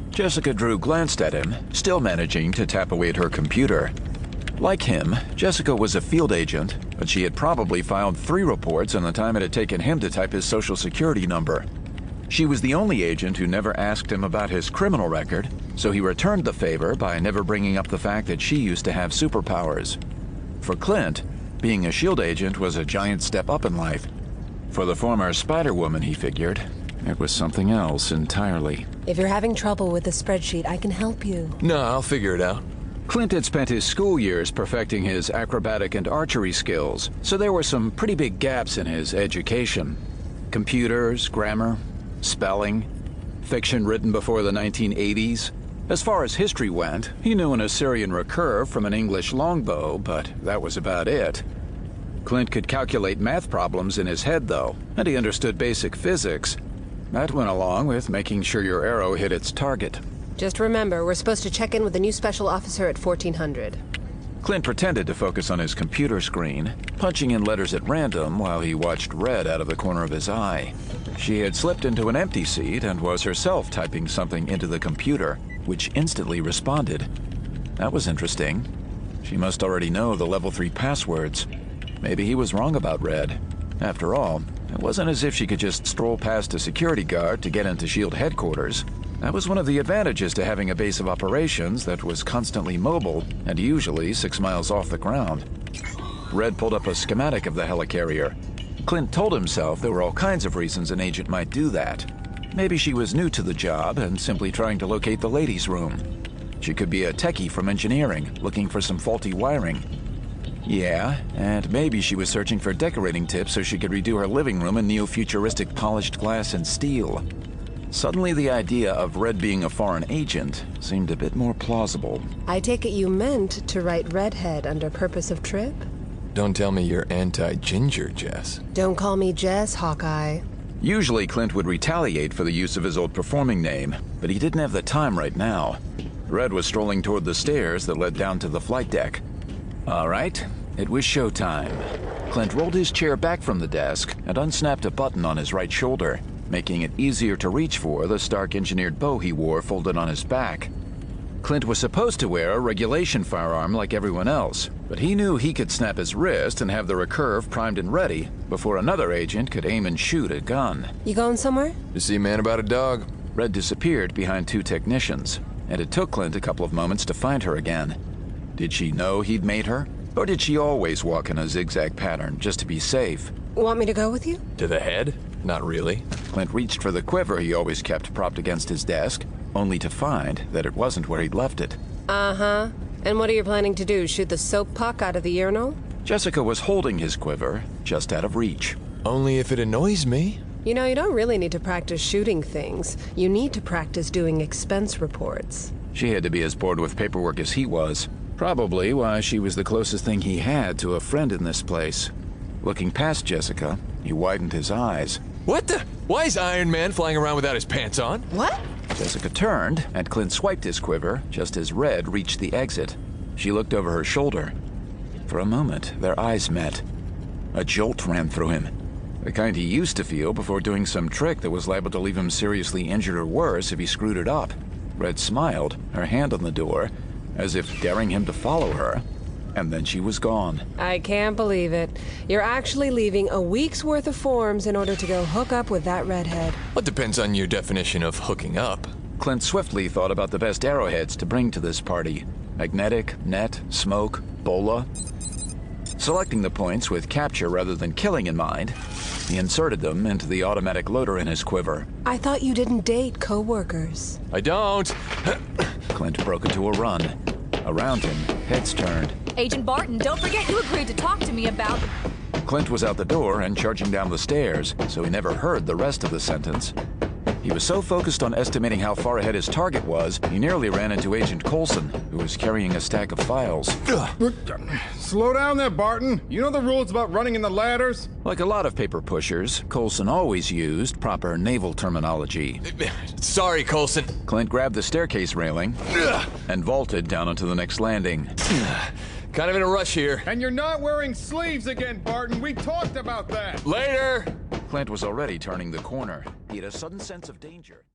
Jessica Drew glanced at him, still managing to tap away at her computer. Like him, Jessica was a field agent, but she had probably filed 3 reports in the time it had taken him to type his social security number. She was the only agent who never asked him about his criminal record, so he returned the favor by never bringing up the fact that she used to have superpowers. For Clint, being a SHIELD agent was a giant step up in life. For the former Spider-Woman, he figured, it was something else entirely. If you're having trouble with the spreadsheet, I can help you. No, I'll figure it out. Clint had spent his school years perfecting his acrobatic and archery skills, so there were some pretty big gaps in his education. Computers, grammar, spelling, fiction written before the 1980s. As far as history went, he knew an Assyrian recurve from an English longbow, but that was about it. Clint could calculate math problems in his head, though, and he understood basic physics. That went along with making sure your arrow hit its target. Just remember, we're supposed to check in with the new special officer at 1400. Clint pretended to focus on his computer screen, punching in letters at random while he watched Red out of the corner of his eye. She had slipped into an empty seat and was herself typing something into the computer, which instantly responded. That was interesting. She must already know the level 3 passwords. Maybe he was wrong about Red. After all, it wasn't as if she could just stroll past a security guard to get into S.H.I.E.L.D. headquarters. That was one of the advantages to having a base of operations that was constantly mobile and usually 6 miles off the ground. Red pulled up a schematic of the helicarrier. Clint told himself there were all kinds of reasons an agent might do that. Maybe she was new to the job and simply trying to locate the ladies' room. She could be a techie from engineering, looking for some faulty wiring. Yeah, and maybe she was searching for decorating tips so she could redo her living room in neo-futuristic polished glass and steel. Suddenly the idea of Red being a foreign agent seemed a bit more plausible. I take it you meant to write Redhead under purpose of trip? Don't tell me you're anti-Ginger, Jess. Don't call me Jess, Hawkeye. Usually Clint would retaliate for the use of his old performing name, but he didn't have the time right now. Red was strolling toward the stairs that led down to the flight deck. All right, it was showtime. Clint rolled his chair back from the desk and unsnapped a button on his right shoulder, making it easier to reach for the Stark-engineered bow he wore folded on his back. Clint was supposed to wear a regulation firearm like everyone else, but he knew he could snap his wrist and have the recurve primed and ready before another agent could aim and shoot a gun. You going somewhere? To see Man About a Dog. Red disappeared behind 2 technicians, and it took Clint a couple of moments to find her again. Did she know he'd made her? Or did she always walk in a zigzag pattern just to be safe? Want me to go with you? To the head? Not really. Clint reached for the quiver he always kept propped against his desk, only to find that it wasn't where he'd left it. Uh-huh. And what are you planning to do, shoot the soap puck out of the urinal? Jessica was holding his quiver, just out of reach. Only if it annoys me. You know, you don't really need to practice shooting things. You need to practice doing expense reports. She had to be as bored with paperwork as he was. Probably why she was the closest thing he had to a friend in this place. Looking past Jessica, he widened his eyes. What the? Why is Iron Man flying around without his pants on? What? Jessica turned, and Clint swiped his quiver just as Red reached the exit. She looked over her shoulder. For a moment, their eyes met. A jolt ran through him. The kind he used to feel before doing some trick that was liable to leave him seriously injured or worse if he screwed it up. Red smiled, her hand on the door, as if daring him to follow her, and then she was gone. I can't believe it. You're actually leaving a week's worth of forms in order to go hook up with that redhead. What depends on your definition of hooking up? Clint swiftly thought about the best arrowheads to bring to this party. Magnetic, net, smoke, bola. Selecting the points with capture rather than killing in mind, he inserted them into the automatic loader in his quiver. I thought you didn't date co-workers. I don't. Clint broke into a run. Around him, heads turned. Agent Barton, don't forget you agreed to talk to me about... Clint was out the door and charging down the stairs, so he never heard the rest of the sentence. He was so focused on estimating how far ahead his target was, he nearly ran into Agent Coulson, who was carrying a stack of files. Slow down there, Barton. You know the rules about running in the ladders? Like a lot of paper pushers, Coulson always used proper naval terminology. Sorry, Coulson. Clint grabbed the staircase railing and vaulted down onto the next landing. Kind of in a rush here. And you're not wearing sleeves again, Barton. We talked about that. Later! Clint was already turning the corner. He had a sudden sense of danger.